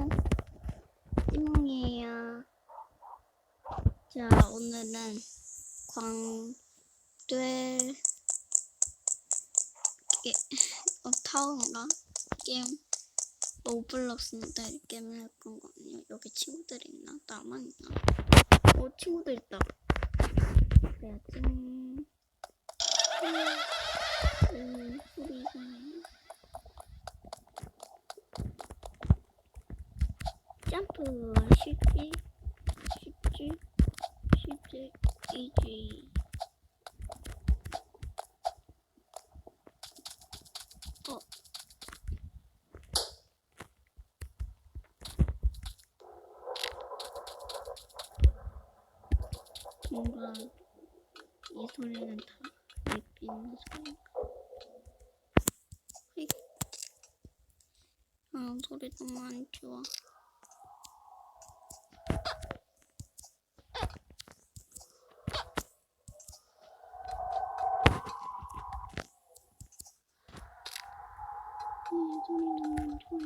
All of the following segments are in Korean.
안녕. 띠몽이에요. 자, 오늘은 광대 타워인가? 게임 로블록스인데 게임을 해본 거 아니야? 여기 친구들 있나? 나만 있나? 친구들 있다. 그래야지. 소리 이상해. 점프 쉽지 이지. 뭔가 이 소리는 다 내끼는 소리인가? 소리 너무 안 좋아. 소리 너무 안 좋아.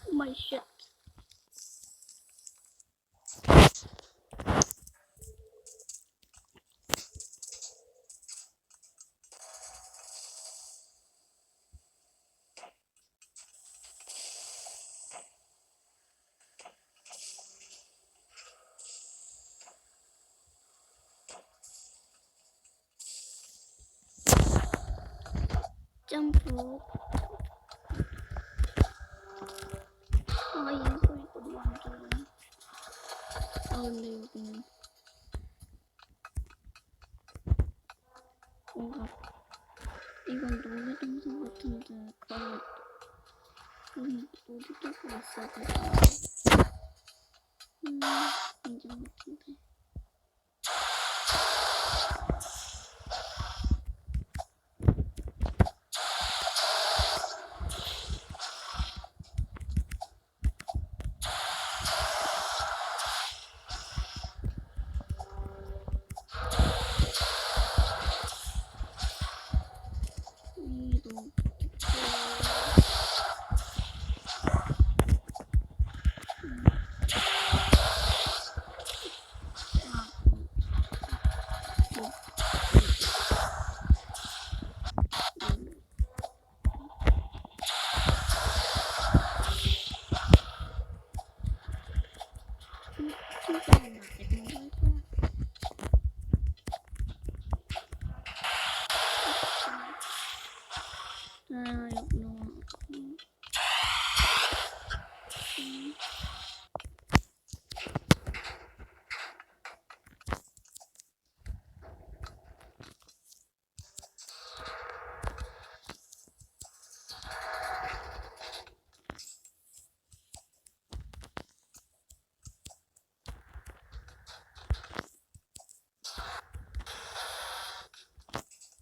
Oh my shit. 점프. 이 소리 너무 안 좋아. 근데 여기는 뭔가 이건 놀이동산 같은데 그런 놀이터가 있어가지고 인정 같은데.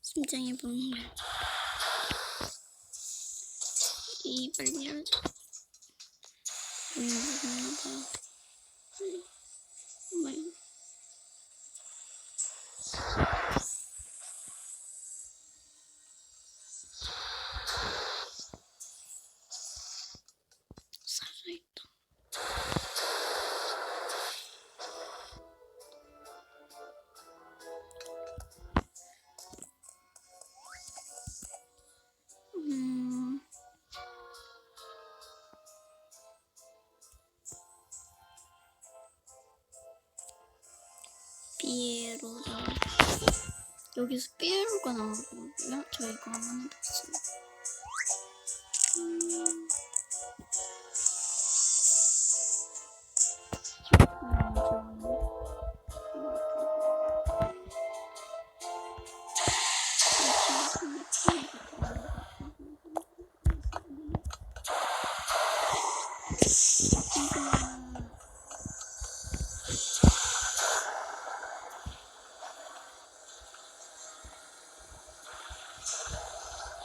심장이 부는 거야. 빨리 열어줘. 살아있다. 피에로다. 여기서 피에로가 나오거든요. 저 이거 한번 해봤어요.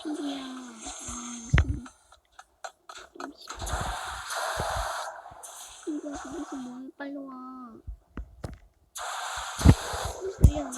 친구야, 친구야, 거기서 뭐해? 빨리 와. 친구야.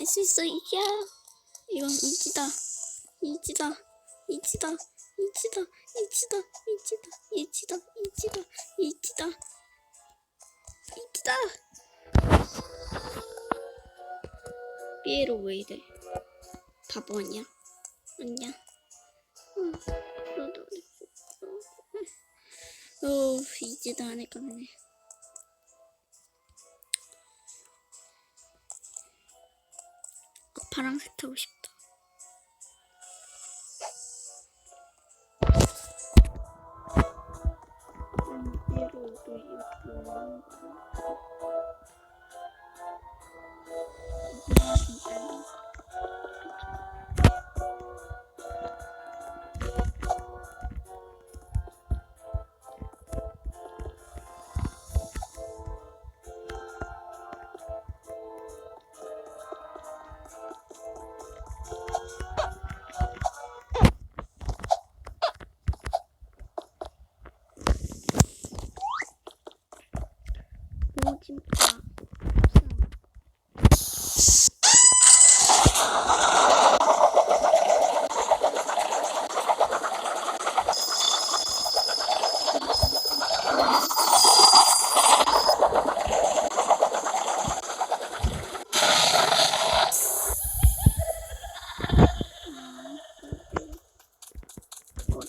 수 있어. 이야. 이건 이지다. 이지다. 이지다. 이지다. 이지다. 이지다. 이지다. 이지다. 이지다. 이지다. 삐에로 왜 이래? 바보 아니야? 아니야. 이지다 하니까 그러네. 파란색 타고 싶다. 삐에로도 이렇게 오징어.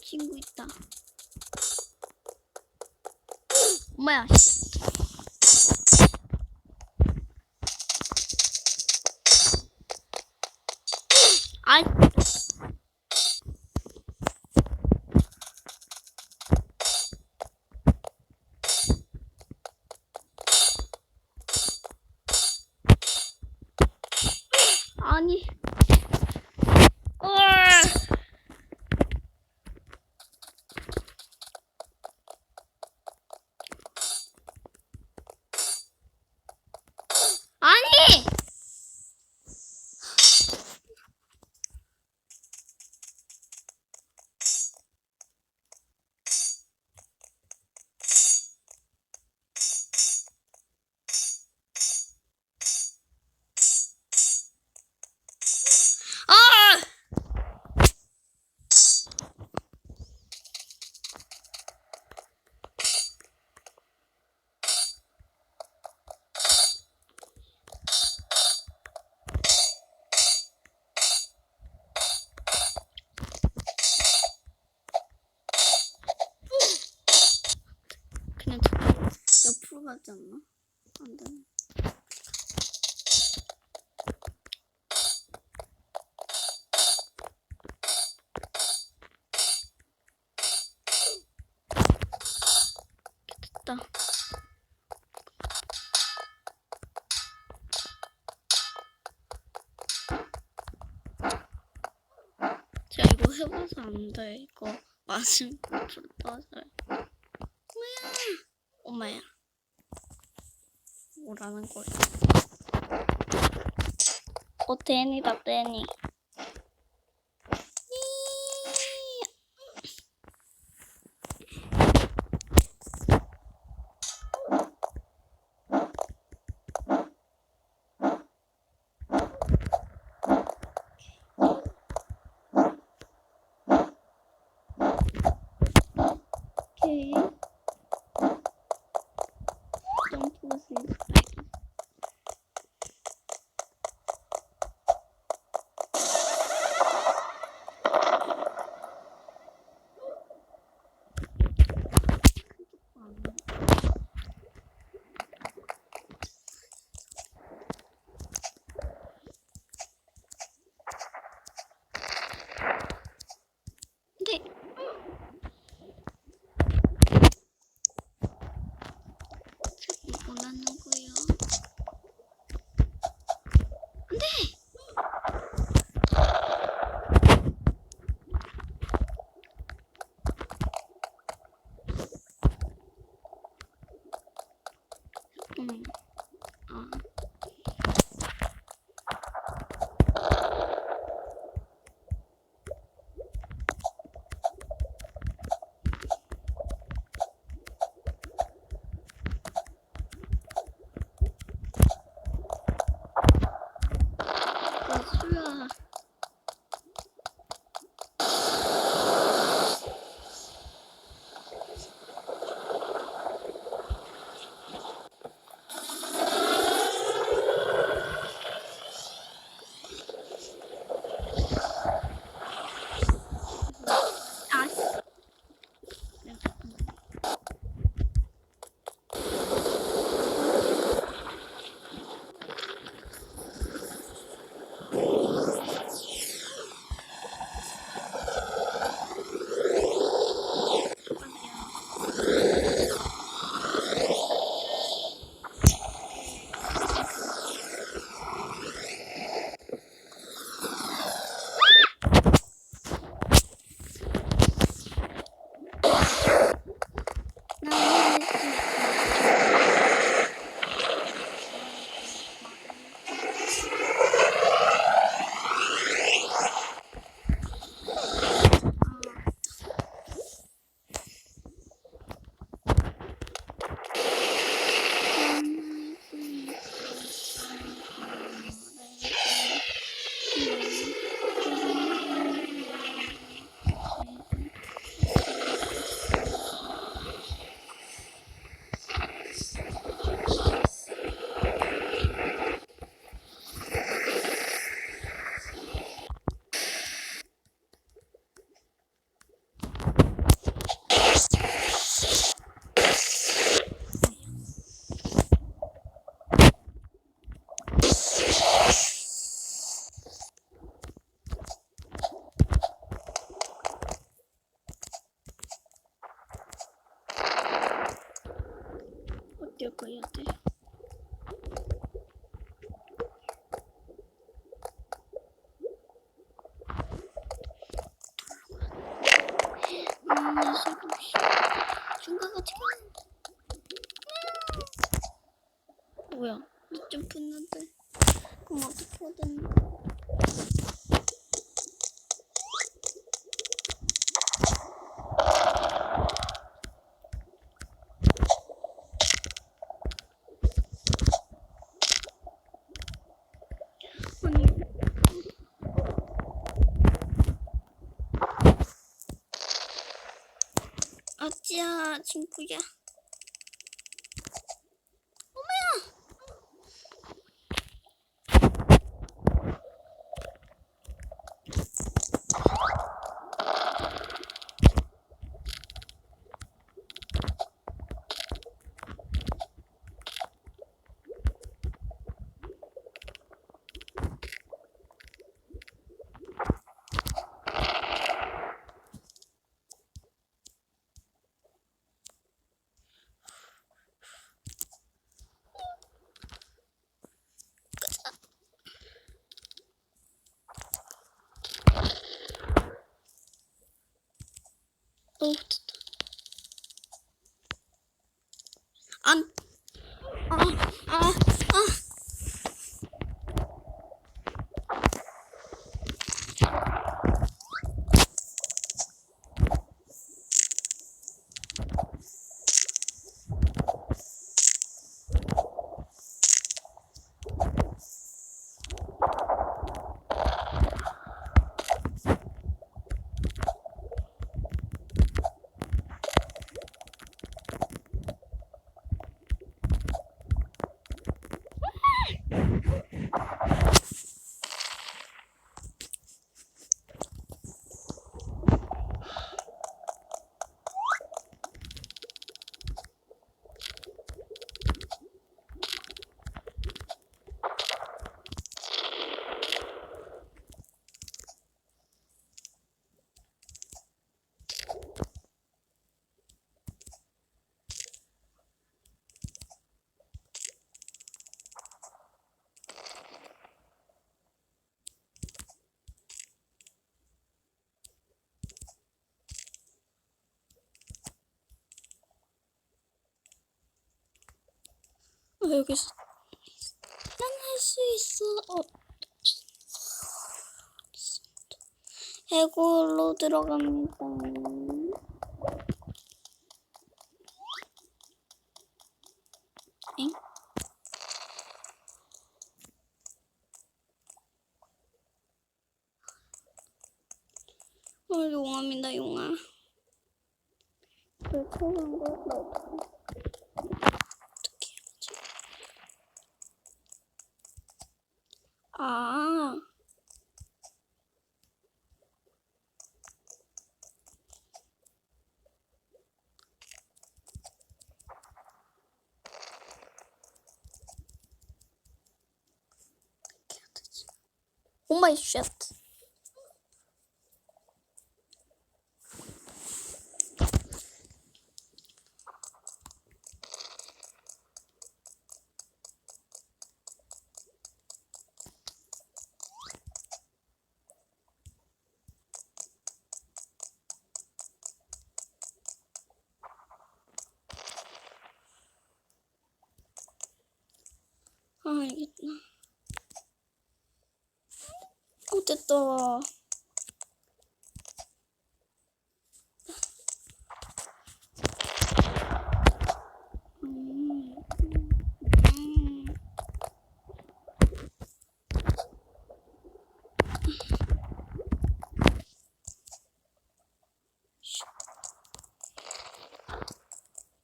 친구 있다. 엄마야. 아이. 아니. 아니! 그냥 옆으로 가지 않나? 안 되네. 됐다. 제가 이거 해봐서 안 돼. 이거 맛은 앞으로 떠져요. 엄마야. 뭐라는 거야? 데니다, 데니. 오케이. 점프가 생겼다. 해야 돼. 중간 같이 가. 뭐야? 좀 붙는데. 그럼 어떻게 해야 되는 거야? 아니. 아찌야, 친구야. 됐다. 안. 아. 여기서 난 할 수 있어. 해골로 들어갑니다. 엥? 용암이다, 용암. 왜 들어간 거야? 나 어떻게 해야지? 오 마이 쉣. 알겠다. 됐다.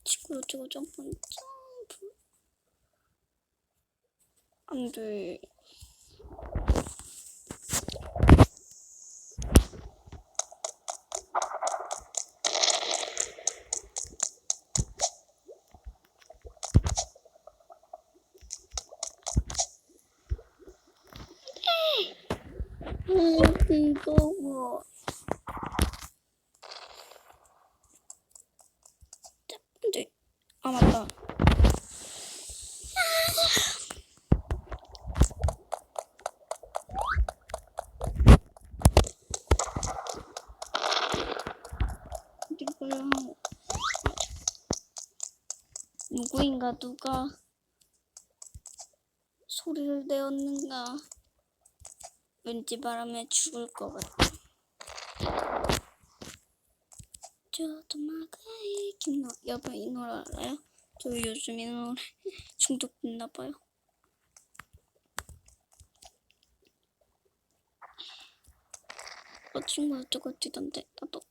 치고 점프. 안 돼. 이거 뭐. 근데 맞다. 누구인가 누가 소리를 내었는가. 왠지 바람에 죽을 것 같아. 저도 막아의 김노. 여러분 이 노래 알아요? 저 요즘 이 노래 중독됐나봐요. 친구가 저거 뛰던데 나도.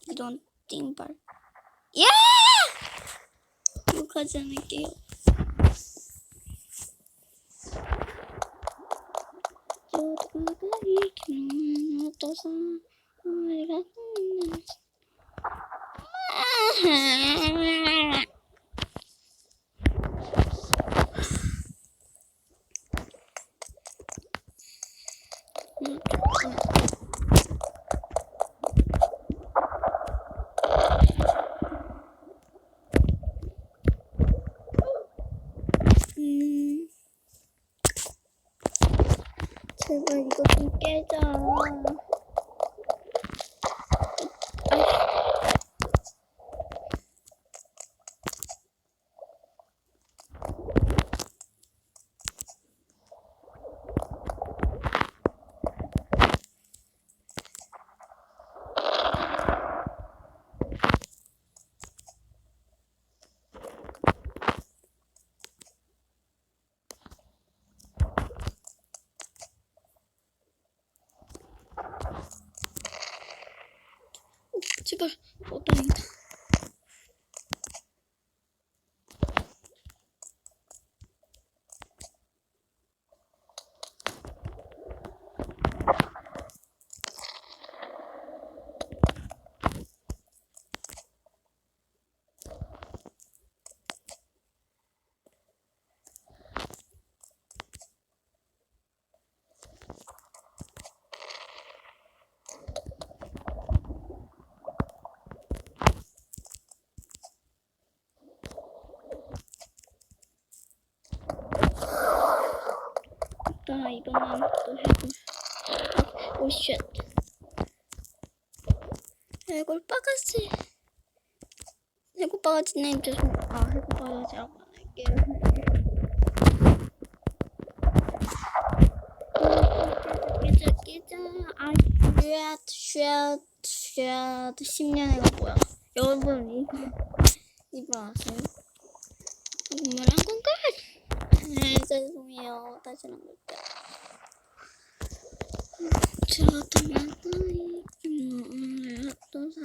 이런 띵발. 야! 욕하지 않을게요. 저도가 이기는 어떠서 우리가 제발 이거 좀 깨자. 제발 다행이다. 이번엔 또 해골. 오쉣. 해골 바가지. 해골 바가지 네임 죄송. 해골 바가지라고 안 할게요. 끼자. 쉣. 10년애가 뭐야? 여러분 이거 아세요? 뭐란 건가? 죄송해요. 다시 한 번. 저도 막아이 김노를 또사.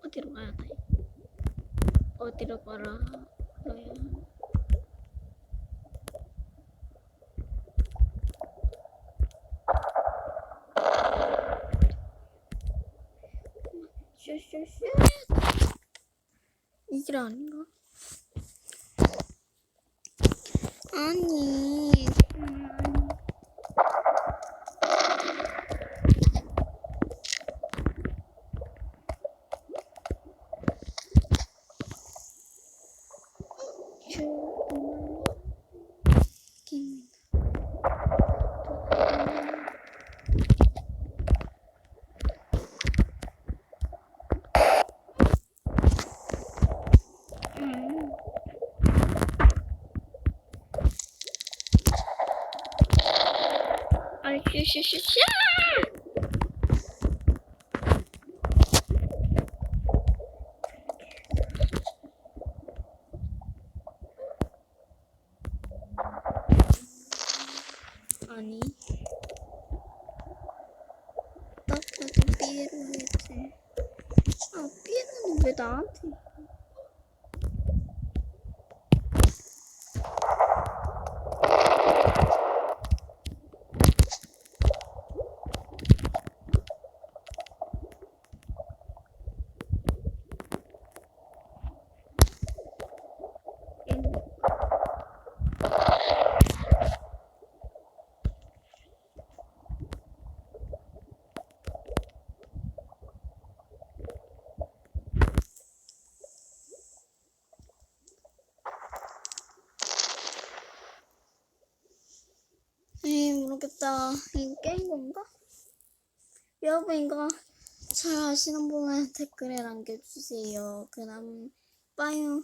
어디로 가야 돼? 어디로 가라? 그래요. 슈슈슈. 이 길 아닌가? 아니. 슈슈슈슈. 아니. 딱 봐도 삐에로겠지. 삐에로는 왜 나한테? 에이, 모르겠다. 이거 게임 건가? 여러분, 이거 잘 아시는 분은 댓글에 남겨주세요. 그럼, 빠이요.